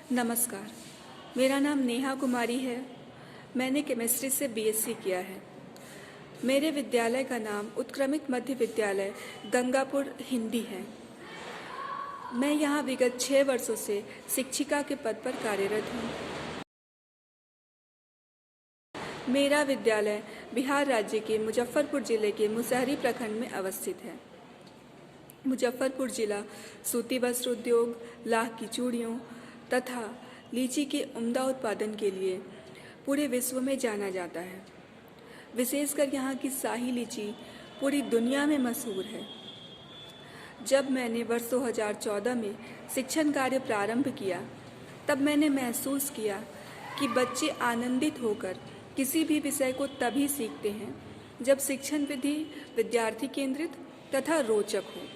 नमस्कार, मेरा नाम नेहा कुमारी है। मैंने केमिस्ट्री से बीएससी किया है। मेरे विद्यालय का नाम उत्क्रमित मध्य विद्यालय गंगापुर हिंदी है। मैं यहाँ विगत 6 वर्षों से शिक्षिका के पद पर कार्यरत हूँ। मेरा विद्यालय बिहार राज्य के मुजफ्फरपुर जिले के मुसहरी प्रखंड में अवस्थित है। मुजफ्फरपुर जिला सूती वस्त्र उद्योग, लाख की चूड़ियों तथा लीची के उम्दा उत्पादन के लिए पूरे विश्व में जाना जाता है। विशेषकर यहाँ की शाही लीची पूरी दुनिया में मशहूर है। जब मैंने वर्ष 2014 में शिक्षण कार्य प्रारंभ किया, तब मैंने महसूस किया कि बच्चे आनंदित होकर किसी भी विषय को तभी सीखते हैं जब शिक्षण विधि विद्यार्थी केंद्रित तथा रोचक हो।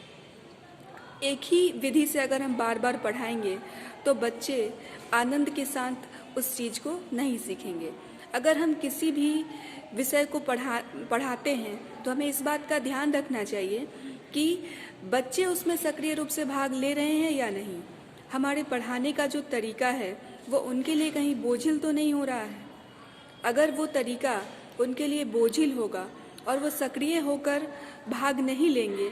एक ही विधि से अगर हम बार बार पढ़ाएंगे तो बच्चे आनंद के साथ उस चीज़ को नहीं सीखेंगे। अगर हम किसी भी विषय को पढ़ाते हैं तो हमें इस बात का ध्यान रखना चाहिए कि बच्चे उसमें सक्रिय रूप से भाग ले रहे हैं या नहीं। हमारे पढ़ाने का जो तरीका है वो उनके लिए कहीं बोझिल तो नहीं हो रहा है। अगर वो तरीका उनके लिए बोझिल होगा और वो सक्रिय होकर भाग नहीं लेंगे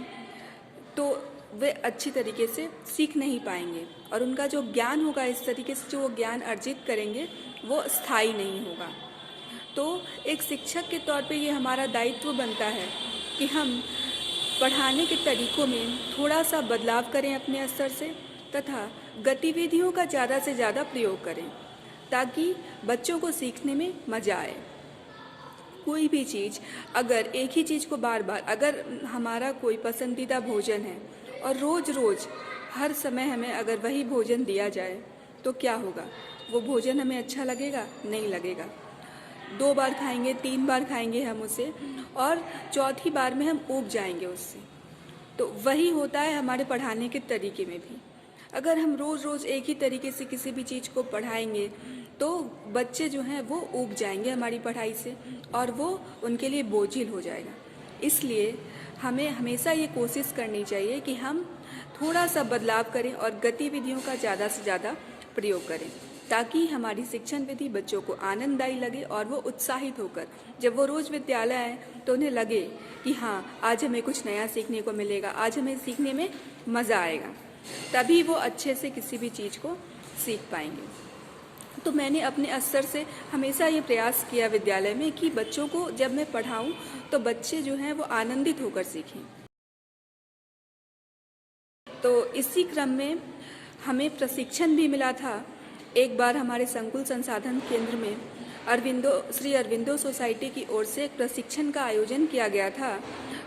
तो वे अच्छी तरीके से सीख नहीं पाएंगे और उनका जो ज्ञान होगा, इस तरीके से जो वो ज्ञान अर्जित करेंगे वो स्थायी नहीं होगा। तो एक शिक्षक के तौर पे ये हमारा दायित्व बनता है कि हम पढ़ाने के तरीकों में थोड़ा सा बदलाव करें अपने स्तर से तथा गतिविधियों का ज़्यादा से ज़्यादा प्रयोग करें ताकि बच्चों को सीखने में मज़ा आए। कोई भी चीज़, अगर एक ही चीज़ को बार बार, अगर हमारा कोई पसंदीदा भोजन है और रोज़ रोज़ हर समय हमें अगर वही भोजन दिया जाए तो क्या होगा? वो भोजन हमें अच्छा लगेगा? नहीं लगेगा। 2 बार खाएंगे, 3 बार खाएंगे हम उसे और चौथी बार में हम ऊब जाएंगे उससे। तो वही होता है हमारे पढ़ाने के तरीके में भी। अगर हम रोज़ रोज़ एक ही तरीके से किसी भी चीज़ को पढ़ाएंगे तो बच्चे जो हैं वो ऊब जाएंगे हमारी पढ़ाई से और वो उनके लिए बोझिल हो जाएगा। इसलिए हमें हमेशा ये कोशिश करनी चाहिए कि हम थोड़ा सा बदलाव करें और गतिविधियों का ज़्यादा से ज़्यादा प्रयोग करें ताकि हमारी शिक्षण विधि बच्चों को आनंददायी लगे और वो उत्साहित होकर जब वो रोज़ विद्यालय आए तो उन्हें लगे कि हाँ, आज हमें कुछ नया सीखने को मिलेगा, आज हमें सीखने में मज़ा आएगा। तभी वो अच्छे से किसी भी चीज़ को सीख पाएंगे। तो मैंने अपने स्तर से हमेशा ये प्रयास किया विद्यालय में कि बच्चों को जब मैं पढ़ाऊं तो बच्चे जो हैं वो आनंदित होकर सीखें। तो इसी क्रम में हमें प्रशिक्षण भी मिला था। एक बार हमारे संकुल संसाधन केंद्र में श्री अरविंदो सोसाइटी की ओर से एक प्रशिक्षण का आयोजन किया गया था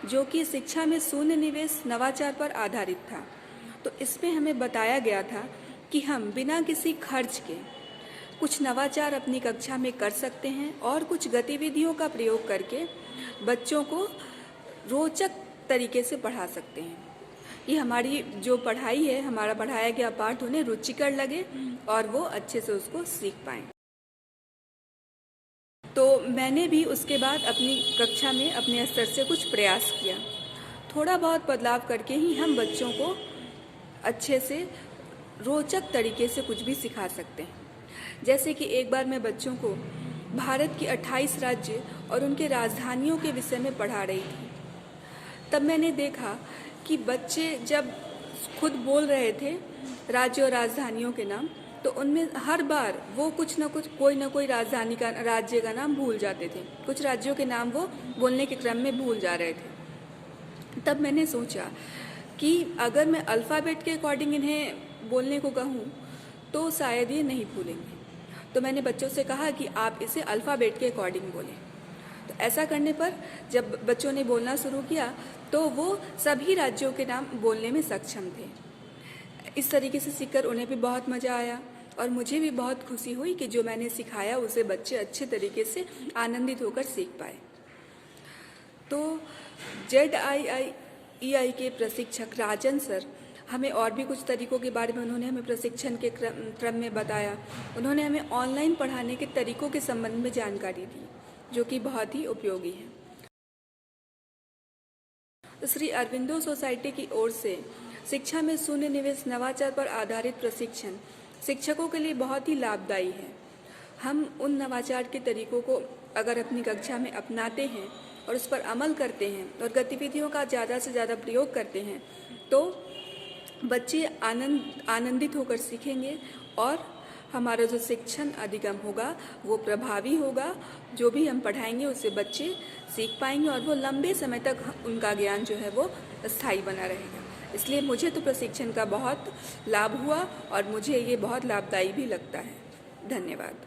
जो कि शिक्षा में शून्य निवेश नवाचार पर आधारित था। तो इसमें हमें बताया गया था कि हम बिना किसी खर्च के कुछ नवाचार अपनी कक्षा में कर सकते हैं और कुछ गतिविधियों का प्रयोग करके बच्चों को रोचक तरीके से पढ़ा सकते हैं। ये हमारी जो पढ़ाई है, हमारा पढ़ाया गया पाठ उन्हें रुचिकर लगे और वो अच्छे से उसको सीख पाएँ। तो मैंने भी उसके बाद अपनी कक्षा में अपने स्तर से कुछ प्रयास किया। थोड़ा बहुत बदलाव करके ही हम बच्चों को अच्छे से रोचक तरीके से कुछ भी सिखा सकते हैं। जैसे कि एक बार मैं बच्चों को भारत की 28 राज्य और उनके राजधानियों के विषय में पढ़ा रही थी। तब मैंने देखा कि बच्चे जब खुद बोल रहे थे राज्य और राजधानियों के नाम, तो उनमें हर बार वो कुछ ना कुछ, कोई ना कोई राज्य का नाम भूल जाते थे। कुछ राज्यों के नाम वो बोलने के क्रम में भूल जा रहे थे। तब मैंने सोचा कि अगर मैं अल्फ़ाबेट के अकॉर्डिंग इन्हें बोलने को कहूँ तो शायद ये नहीं भूलेंगे। तो मैंने बच्चों से कहा कि आप इसे अल्फ़ाबेट के अकॉर्डिंग बोलें। तो ऐसा करने पर जब बच्चों ने बोलना शुरू किया तो वो सभी राज्यों के नाम बोलने में सक्षम थे। इस तरीके से सीखकर उन्हें भी बहुत मज़ा आया और मुझे भी बहुत खुशी हुई कि जो मैंने सिखाया उसे बच्चे अच्छे तरीके से आनंदित होकर सीख पाए। तो ZIIEI के प्रशिक्षक राजन सर हमें और भी कुछ तरीकों के बारे में उन्होंने हमें प्रशिक्षण के क्रम में बताया। उन्होंने हमें ऑनलाइन पढ़ाने के तरीकों के संबंध में जानकारी दी जो कि बहुत ही उपयोगी है। तो श्री अरविंदो सोसाइटी की ओर से शिक्षा में शून्य निवेश नवाचार पर आधारित प्रशिक्षण शिक्षकों के लिए बहुत ही लाभदायी है। हम उन नवाचार के तरीकों को अगर अपनी कक्षा में अपनाते हैं और उस पर अमल करते हैं और गतिविधियों का ज़्यादा से ज़्यादा प्रयोग करते हैं तो बच्चे आनंदित होकर सीखेंगे और हमारा जो शिक्षण अधिगम होगा वो प्रभावी होगा। जो भी हम पढ़ाएंगे उससे बच्चे सीख पाएंगे और वो लंबे समय तक उनका ज्ञान जो है वो स्थायी बना रहेगा। इसलिए मुझे तो प्रशिक्षण का बहुत लाभ हुआ और मुझे ये बहुत लाभदायी भी लगता है। धन्यवाद।